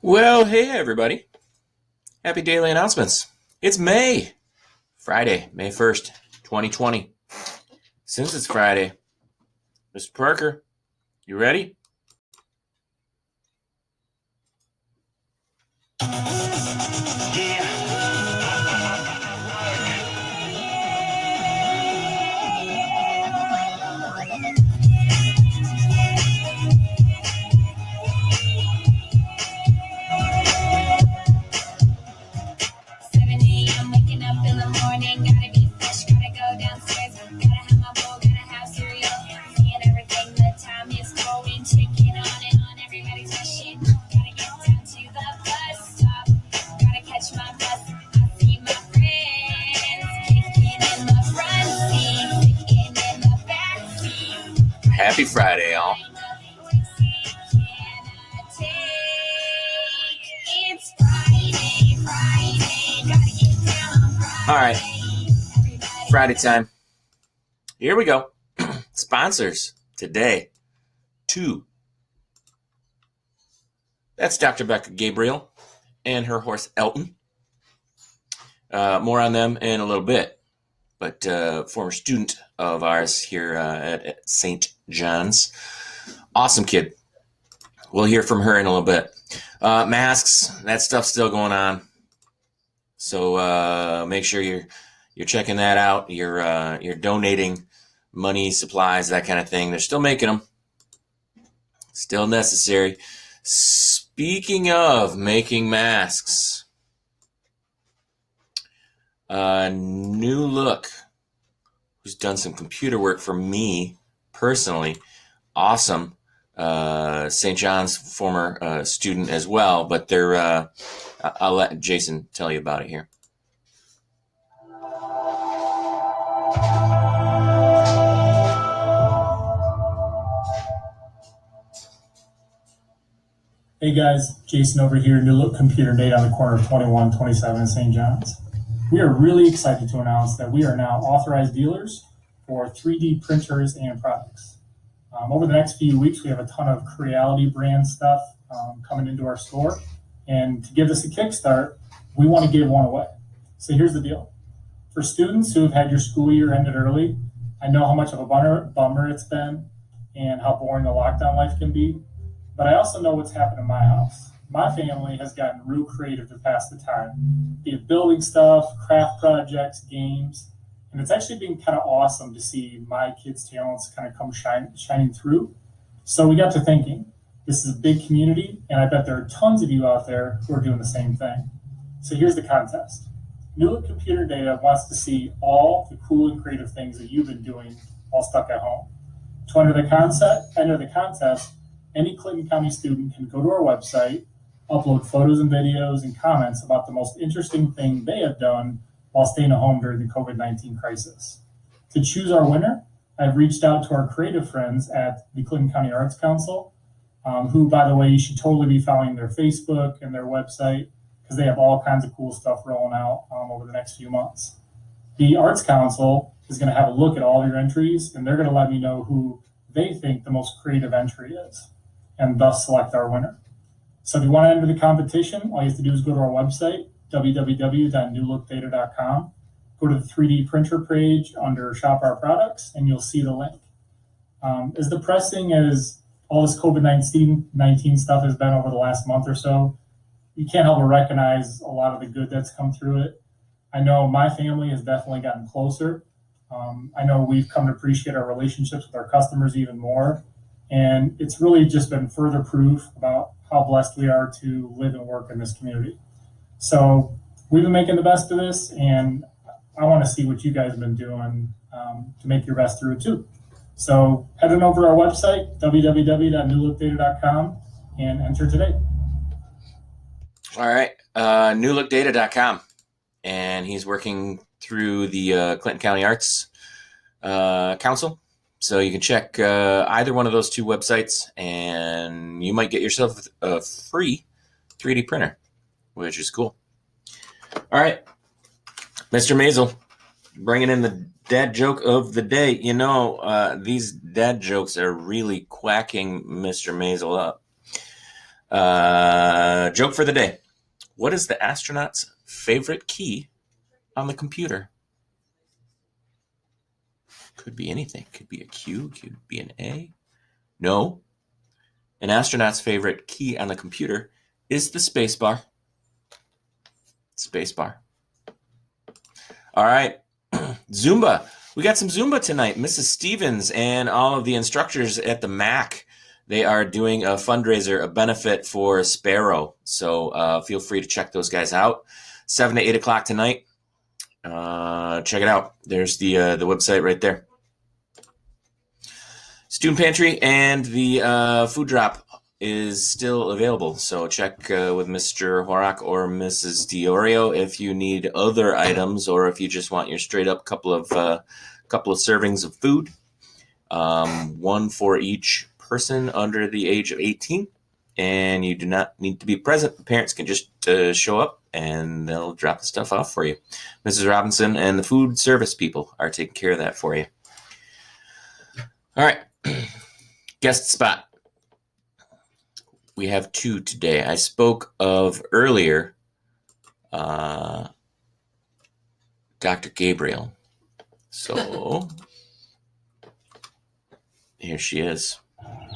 Well, hey everybody. Happy daily announcements. It's May. Friday, May 1st, 2020. Since it's Friday, Mr. Parker, you ready? Happy Friday, y'all. All right, Friday time. Here we go. Sponsors today. 2. That's Dr. Becca Gabriel and her horse Elton. More on them in a little bit. But former student of ours here at St. John's. Awesome kid. We'll hear from her in a little bit. Masks, that stuff's still going on. So make sure you're checking that out. You're donating money, supplies, that kind of thing. They're still making them. Still necessary. Speaking of making masks, New Look, who's done some computer work for me personally. Awesome. St. John's former student as well, but they're I'll let Jason tell you about it here. Hey guys, Jason over here, New Look Computer Data on the corner of 21, 27 in St. John's. We are really excited to announce that we are now authorized dealers for 3D printers and products. Over the next few weeks, we have a ton of Creality brand stuff coming into our store. And to give this a kickstart, we want to give one away. So here's the deal. For students who have had your school year ended early, I know how much of a bummer it's been and how boring the lockdown life can be. But I also know what's happened in my house. My family has gotten real creative to pass the time, be it building stuff, craft projects, games, and it's actually been kind of awesome to see my kids' talents kind of come shining through. So we got to thinking, this is a big community, and I bet there are tons of you out there who are doing the same thing. So here's the contest. New Look Computer Data wants to see all the cool and creative things that you've been doing while stuck at home. To enter the contest, any Clinton County student can go to our website, upload photos and videos and comments about the most interesting thing they have done while staying at home during the COVID-19 crisis. To choose our winner, I've reached out to our creative friends at the Clinton County Arts Council, who, by the way, you should totally be following their Facebook and their website because they have all kinds of cool stuff rolling out over the next few months. The Arts Council is going to have a look at all your entries, and they're going to let me know who they think the most creative entry is, and thus select our winner. So if you want to enter the competition, all you have to do is go to our website, www.newlookdata.com, go to the 3D printer page under Shop Our Products, and you'll see the link. As depressing as all this COVID-19 stuff has been over the last month or so, you can't help but recognize a lot of the good that's come through it. I know my family has definitely gotten closer. I know we've come to appreciate our relationships with our customers even more. And it's really just been further proof about how blessed we are to live and work in this community. So we've been making the best of this, and I want to see what you guys have been doing to make your best through it too. So head on over to our website, www.newlookdata.com, and enter today. All right, newlookdata.com. And he's working through the Clinton County Arts Council. So you can check either one of those two websites, and you might get yourself a free 3D printer, which is cool. All right, Mr. Maisel, bringing in the dad joke of the day. You know, these dad jokes are really quacking Mr. Maisel up. Joke for the day. What is the astronaut's favorite key on the computer? Could be anything. Could be a Q. Could be an A. No. An astronaut's favorite key on the computer is the spacebar. Spacebar. All right. Zumba. We got some Zumba tonight. Mrs. Stevens and all of the instructors at the MAC, they are doing a fundraiser, a benefit for Sparrow. So feel free to check those guys out. 7 to 8 o'clock tonight. Check it out. There's the website right there. Student Pantry and the food drop is still available. So check with Mr. Horak or Mrs. Diorio if you need other items, or if you just want your straight up couple of servings of food. One for each person under the age of 18. And you do not need to be present. The parents can just show up and they'll drop the stuff off for you. Mrs. Robinson and the food service people are taking care of that for you. All right. Guest spot. We have 2 today. I spoke of earlier Dr. Gabriel. So here she is.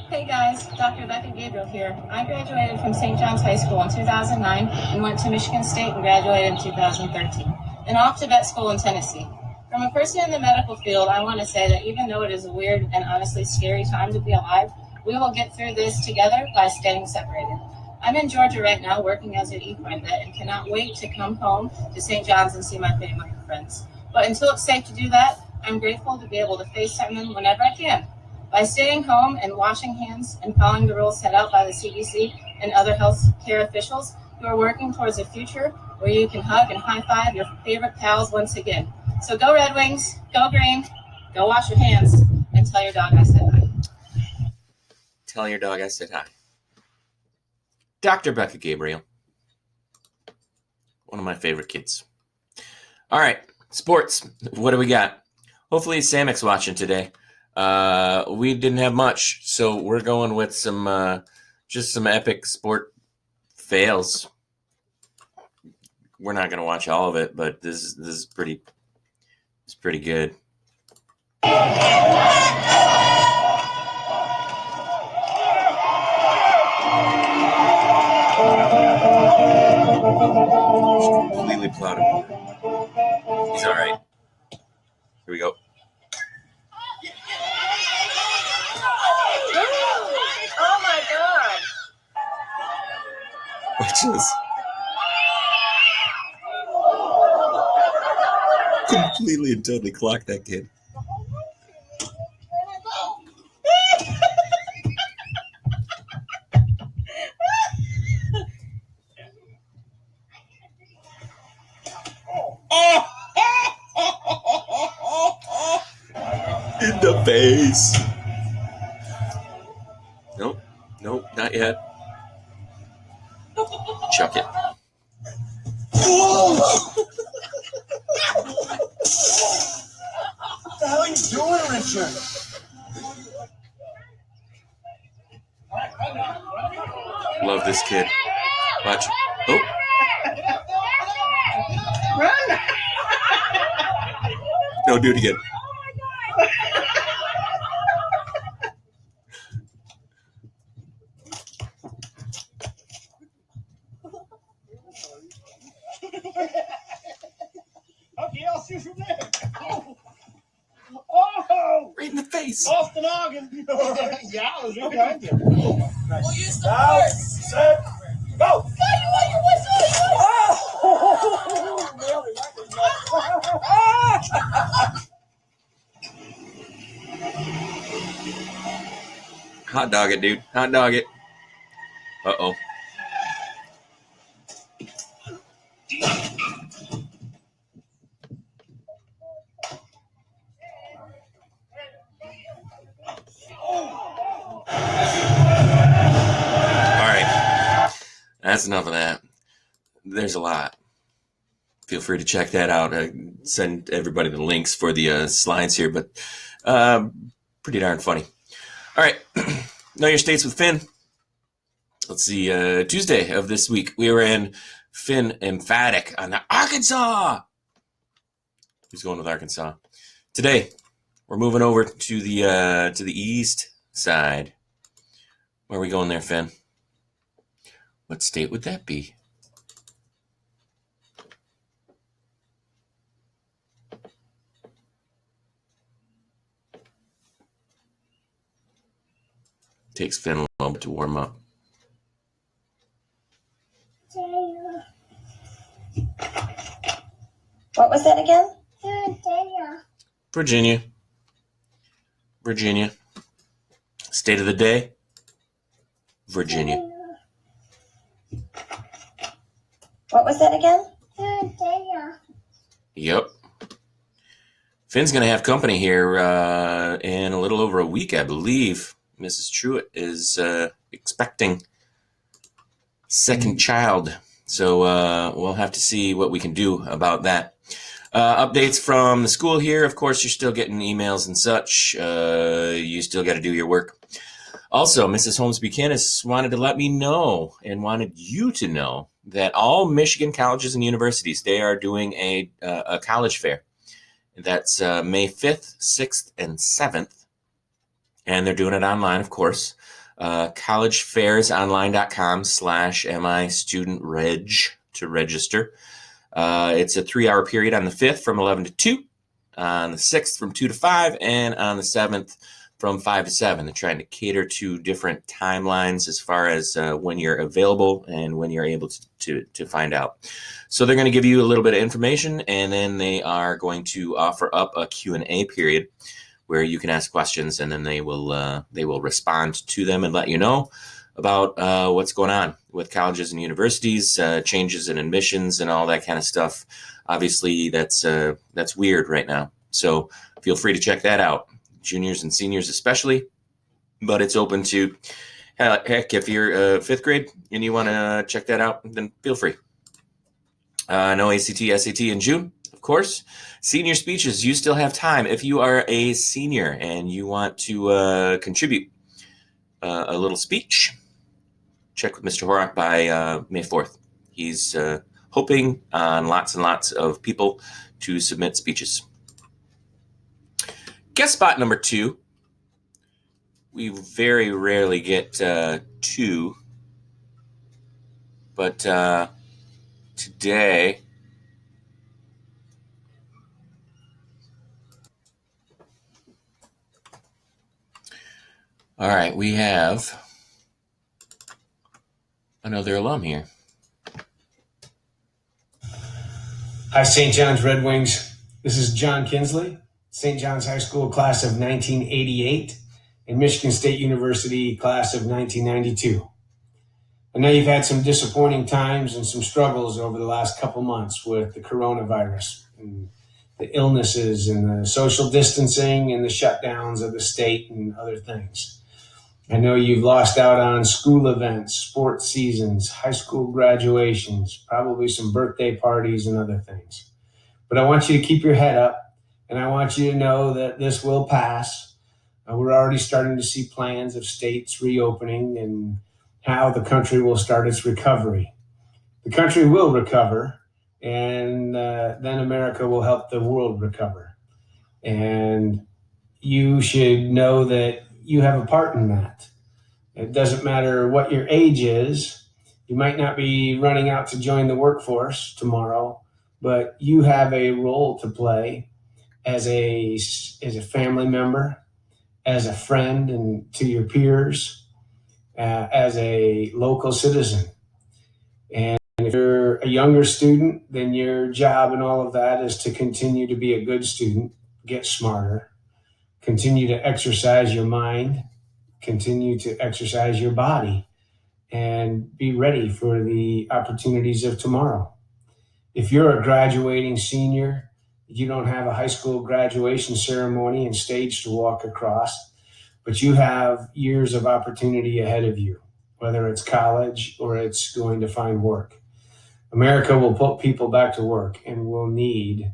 Hey guys, Dr. Becca Gabriel here. I graduated from St. John's High School in 2009 and went to Michigan State and graduated in 2013, and off to vet school in Tennessee. From a person in the medical field, I want to say that even though it is a weird and honestly scary time to be alive, we will get through this together by staying separated. I'm in Georgia right now working as an equine vet and cannot wait to come home to St. John's and see my family and friends. But until it's safe to do that, I'm grateful to be able to FaceTime them whenever I can. By staying home and washing hands and following the rules set out by the CDC and other health care officials, you are working towards a future where you can hug and high-five your favorite pals once again. So go Red Wings, go Green, go wash your hands, and tell your dog I said hi. Tell your dog I said hi. Dr. Becca Gabriel. One of my favorite kids. All right, sports. What do we got? Hopefully Samek's watching today. We didn't have much, so we're going with some just some epic sport fails. We're not going to watch all of it, but this is pretty good. Completely plowed him. He's all right. Here we go. Oh my God! Watch this. Completely and totally clocked that kid. In the face. Nope, not yet. Chuck it. What the hell are you doing, Richard? Love this kid. Watch. Oh. Run! No, do it again. Okay, I'll see you from there. Oh! Right in the face. Off the noggin. Yeah, I was really behind you. Nice. We'll use the force. Set, go! Hot dog it, dude. Hot dog it. Uh-oh. That's enough of that. There's a lot. Feel free to check that out. Send everybody the links for the slides here, but pretty darn funny. All right. Know your states with Finn. let's see, Tuesday of this week, we were in Finn Emphatic on Arkansas. Who's going with Arkansas? Today, we're moving over to the east side. Where are we going there, Finn? What state would that be? Takes Finn a little bit to warm up. What was that again? Virginia. State of the day? Virginia. What was that again? Yep. Finn's going to have company here in a little over a week, I believe. Mrs. Truitt is expecting second child. So we'll have to see what we can do about that. Updates from the school here. Of course, you're still getting emails and such. You still got to do your work. Also, Mrs. Holmes Buchanan wanted to let me know and wanted you to know that all Michigan colleges and universities, they are doing a college fair. That's May 5th, 6th, and 7th. And they're doing it online, of course. collegefairsonline.com/MI student reg to register. It's a 3-hour period on the 5th from 11 to 2, on the 6th from 2 to 5, and on the 7th from 5 to 7. They're trying to cater to different timelines as far as when you're available and when you're able to find out. So they're going to give you a little bit of information, and then they are going to offer up a Q&A period where you can ask questions, and then they will respond to them and let you know about what's going on with colleges and universities, changes in admissions and all that kind of stuff. Obviously, that's weird right now. So feel free to check that out, juniors and seniors especially. But it's open to, heck, if you're 5th grade and you want to check that out, then feel free. No ACT, SAT in June, of course. Senior speeches, you still have time. If you are a senior and you want to contribute a little speech, check with Mr. Horak by May 4th. He's hoping on lots and lots of people to submit speeches. Guest spot number 2. We very rarely get 2, but today, all right, we have another alum here. Hi, St. John's Red Wings. This is John Kinsley, St. John's High School class of 1988 and Michigan State University class of 1992. I know you've had some disappointing times and some struggles over the last couple months with the coronavirus and the illnesses and the social distancing and the shutdowns of the state and other things. I know you've lost out on school events, sports seasons, high school graduations, probably some birthday parties and other things. But I want you to keep your head up, and I want you to know that this will pass. We're already starting to see plans of states reopening and how the country will start its recovery. The country will recover, and then America will help the world recover. And you should know that you have a part in that. It doesn't matter what your age is. You might not be running out to join the workforce tomorrow, but you have a role to play as a family member, as a friend and to your peers, as a local citizen. And if you're a younger student, then your job and all of that is to continue to be a good student, get smarter, continue to exercise your mind, continue to exercise your body, and be ready for the opportunities of tomorrow. If you're a graduating senior, you don't have a high school graduation ceremony and stage to walk across, but you have years of opportunity ahead of you, whether it's college or it's going to find work. America will put people back to work and will need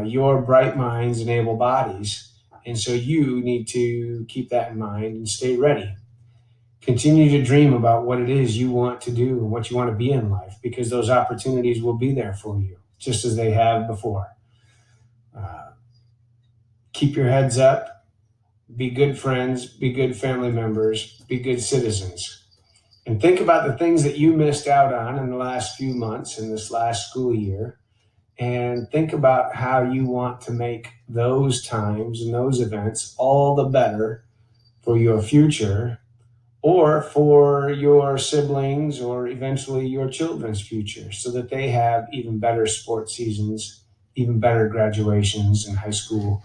your bright minds and able bodies. And so you need to keep that in mind and stay ready. Continue to dream about what it is you want to do and what you want to be in life, because those opportunities will be there for you, just as they have before. Keep your heads up, be good friends, be good family members, be good citizens. And think about the things that you missed out on in the last few months in this last school year. And think about how you want to make those times and those events all the better for your future, or for your siblings, or eventually your children's future, so that they have even better sports seasons, even better graduations and high school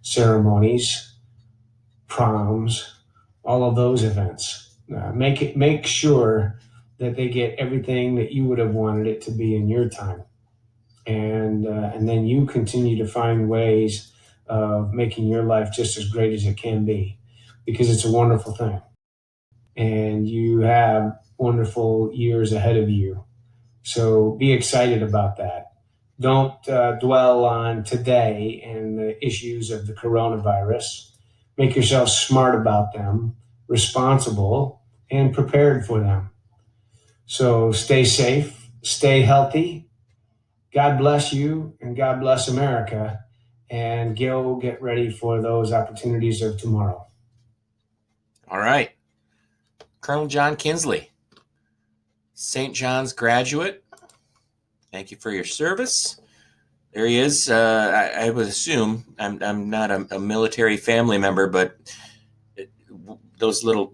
ceremonies, proms, all of those events. Make sure that they get everything that you would have wanted it to be in your time. And then you continue to find ways of making your life just as great as it can be, because it's a wonderful thing. And you have wonderful years ahead of you. So be excited about that. Don't dwell on today and the issues of the coronavirus. Make yourself smart about them, responsible, and prepared for them. So stay safe, stay healthy. God bless you, and God bless America. And go get ready for those opportunities of tomorrow. All right. Colonel John Kinsley, St. John's graduate. Thank you for your service. There he is. I would assume I'm not a military family member, but those little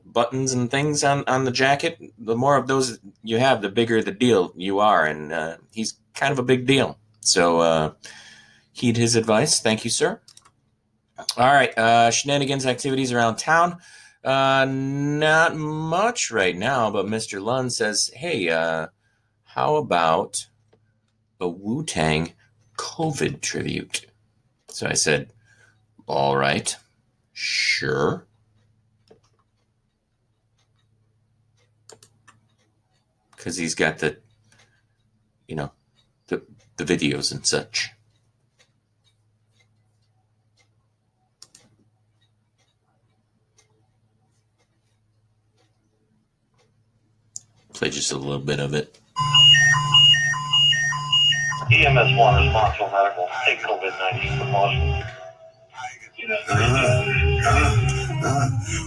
buttons and things on the jacket, the more of those you have, the bigger the deal you are. And he's kind of a big deal. So heed his advice. Thank you, sir. All right. Shenanigans activities around town. Not much right now, but Mr. Lund says, hey, how about a Wu-Tang COVID tribute? So I said, all right, sure. Because he's got the videos and such. Play just a little bit of it. EMS 1 responsible medical. Take COVID-19 precautions.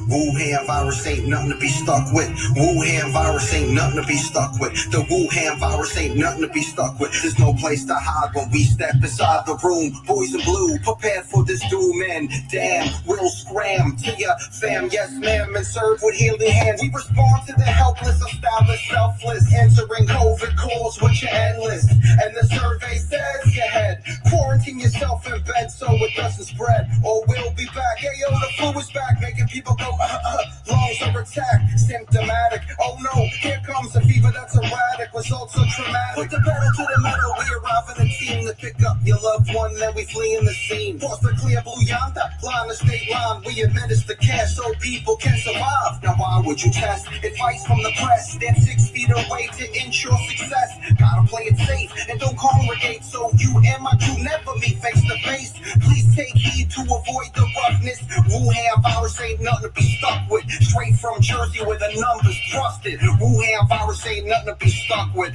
Wuhan virus ain't nothing to be stuck with. Wuhan virus ain't nothing to be stuck with. The Wuhan virus ain't nothing to be stuck with. There's no place to hide when we step inside the room. Boys in blue, prepared for this doom, and damn, we'll scram to ya fam, yes ma'am, and serve with healing hands. We respond to the helpless, established, selfless, answering COVID calls with your endless. And the survey says you had quarantine yourself in bed so it doesn't spread, or we'll be back. Hey yo, the flu is back, making people go lungs are attacked, symptomatic. Oh no, here comes a fever that's erratic, results are traumatic. Put the pedal to the metal, we arrive in a team to pick up your loved one, then we flee in the scene. Cross the clear blue yonder, line the state line, we administer cash so people can survive. Now why would you test? Advice from the press, stand 6 feet away to ensure success. Gotta play it safe and don't congregate, so you and my crew never meet face to face. Please take heed to avoid the roughness. Wuhan virus ain't nothing to be stuck with. Straight from Jersey where the numbers trusted. Wuhan virus ain't nothing to be stuck with.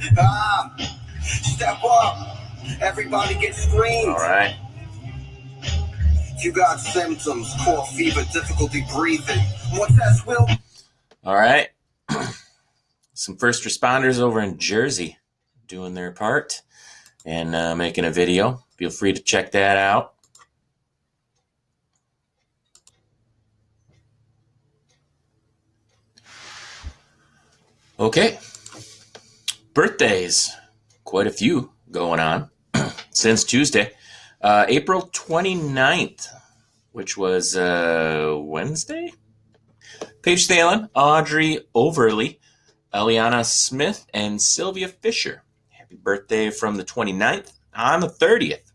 Step up. Everybody get screened. All right. You got symptoms, cough, fever, difficulty breathing. What test will? All right. Some first responders over in Jersey doing their part and making a video. Feel free to check that out. Okay. Birthdays. Quite a few going on since Tuesday. April 29th, which was Wednesday. Paige Thalen, Audrey Overly, Eliana Smith, and Sylvia Fisher. Happy birthday from the 29th. On the 30th,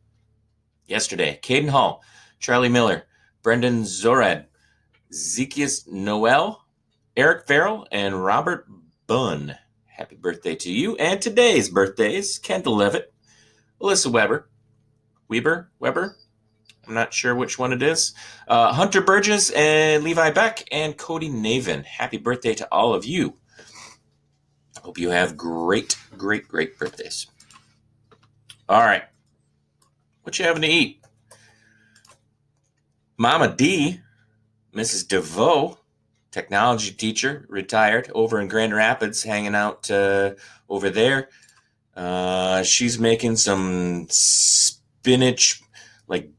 yesterday, Caden Hall, Charlie Miller, Brendan Zorad, Zekias Noel, Eric Farrell, and Robert Bunn. Happy birthday to you. And today's birthdays, Kendall Levitt, Alyssa Weber, I'm not sure which one it is. Hunter Burgess and Levi Beck and Cody Navin. Happy birthday to all of you. Hope you have great birthdays. All right. What you having to eat? Mama D, Mrs. DeVoe, technology teacher, retired, over in Grand Rapids, hanging out over there. She's making some spinach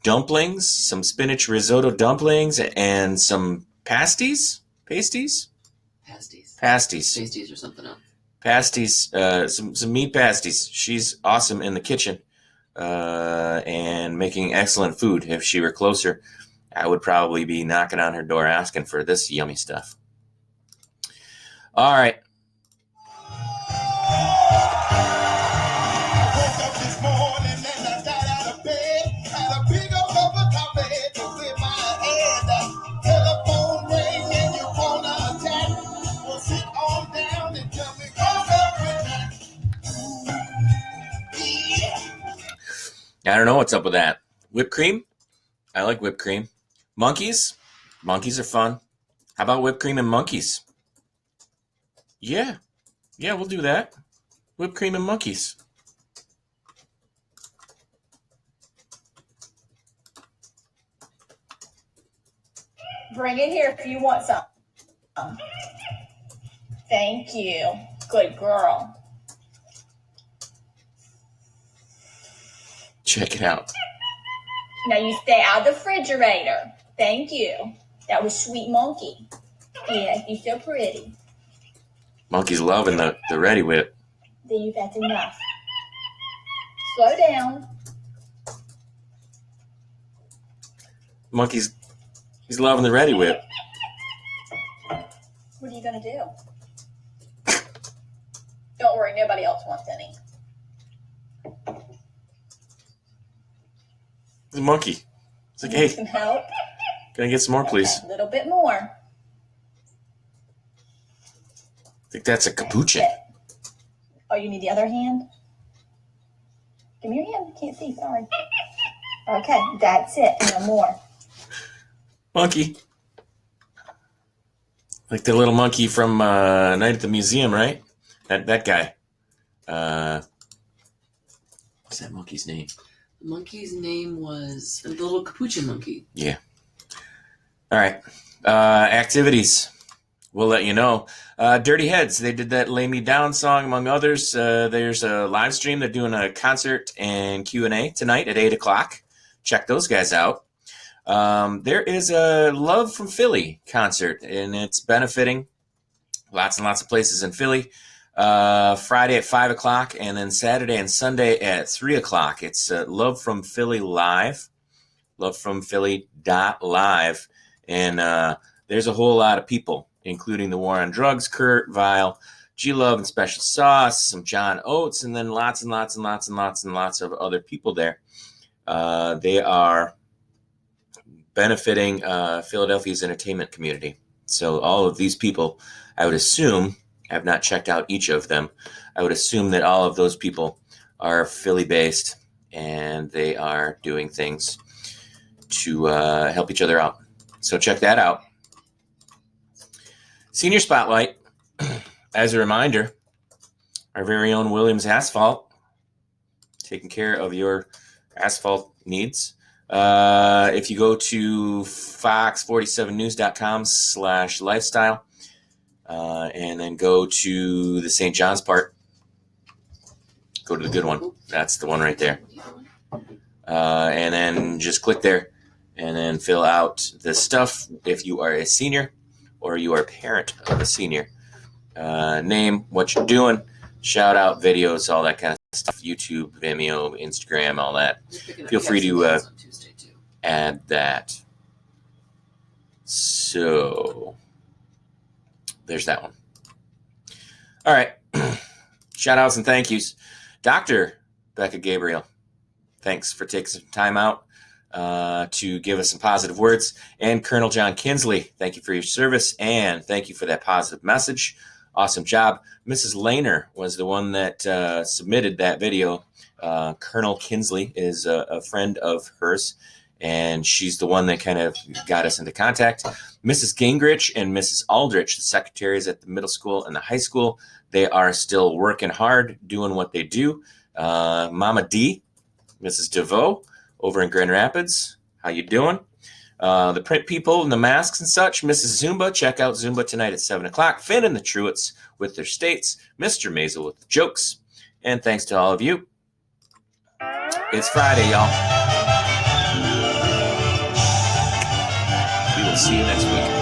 dumplings, some spinach risotto dumplings, and some pasties or something else. Pasties, some meat pasties. She's awesome in the kitchen and making excellent food. If she were closer, I would probably be knocking on her door asking for this yummy stuff. All right. I don't know what's up with that. Whipped cream? I like whipped cream. Monkeys? Monkeys are fun. How about whipped cream and monkeys? Yeah, we'll do that. Whipped cream and monkeys. Bring it here if you want some. Thank you. Good girl. Check it out. Now you stay out of the refrigerator. Thank you. That was sweet monkey. Yeah, you're so pretty. Monkey's loving the Ready Whip. Then you've had enough. Slow down. He's loving the Ready Whip. What are you going to do? Don't worry, nobody else wants any. The monkey. It's like, You need hey, some help? can I get some more, please? Okay, a little bit more. I think that's a capuchin. Oh, you need the other hand? Give me your hand. I can't see. Sorry. Okay, that's it. No more. Monkey. Like the little monkey from Night at the Museum, right? That guy. What's that monkey's name? The monkey's name was the little capuchin monkey. Yeah. All right. Activities. We'll let you know. Dirty Heads, they did that Lay Me Down song, among others. There's a live stream. They're doing a concert and Q&A tonight at 8 o'clock. Check those guys out. There is a Love from Philly concert, and it's benefiting lots and lots of places in Philly. Friday at 5 o'clock, and then Saturday and Sunday at 3 o'clock. It's Love from Philly Live, lovefromphilly.live. And there's a whole lot of people, including the War on Drugs, Kurt Vile, G-Love and Special Sauce, some John Oates, and then lots and lots and lots and lots and lots of other people there. They are benefiting Philadelphia's entertainment community. So all of these people, I would assume, I have not checked out each of them. I would assume that all of those people are Philly-based, and they are doing things to help each other out. So check that out. Senior Spotlight, as a reminder, our very own Williams Asphalt, taking care of your asphalt needs. If you go to fox47news.com/lifestyle, and then go to the St. John's part, go to the good one. That's the one right there. And then just click there and then fill out the stuff if you are a senior or you are a parent of a senior. Name, what you're doing, shout out, videos, all that kind of stuff, YouTube, Vimeo, Instagram, all that. Feel free to add that. So there's that one. All right. Shout outs and thank yous. Dr. Becca Gabriel, thanks for taking some time out to give us some positive words. And Colonel John Kinsley, thank you for your service and thank you for that positive message. Awesome job. Mrs. Lehner was the one that submitted that video. Colonel Kinsley is a friend of hers, and she's the one that kind of got us into contact. Mrs. Gingrich and Mrs. Aldrich, the secretaries at the middle school and the high school, they are still working hard, doing what they do. Mama D, Mrs. DeVoe over in Grand Rapids, how you doing? The print people and the masks and such, Mrs. Zumba, check out Zumba tonight at 7 o'clock. Finn and the Truitts with their states, Mr. Maisel with the jokes, and thanks to all of you. It's Friday, y'all. We will see you next week.